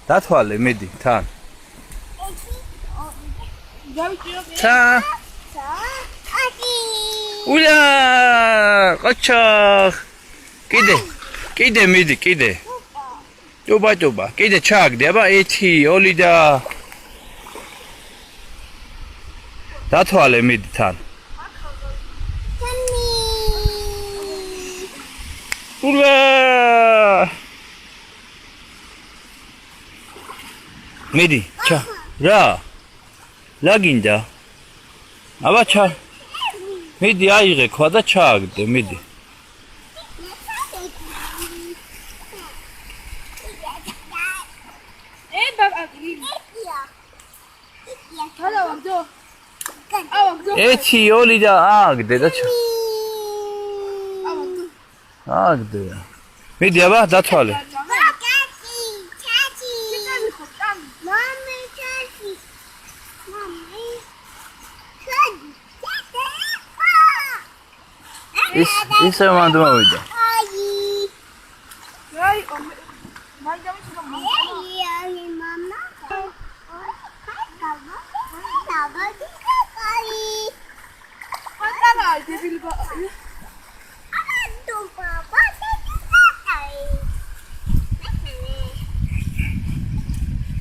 დათვალე მიდი თან ცა ულა ყოჩახ კიდე მიდი კიდე ტუბა კიდე ჩაგდე აბა 1 2 და დათვალე მიდი თან ულა მიდი ჩა რა გინდა აბა ჩა მიდი აიღე ქვა და ჩააგდე მიდი ეცი ოლი და ააგდე და ჩა ააგდე მიდი აბა დათვალე ისე მანდ მოვიდა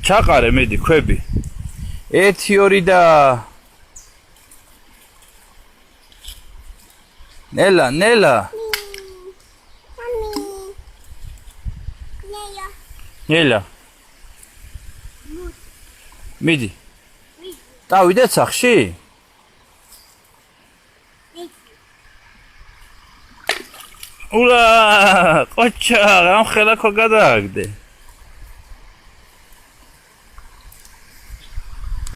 ჩაყარე მიდი ქვები 1 2 და ნელა მიდი დავიდეთ სახში ულა ყოჩა ამ ხელა ხო გადააგდე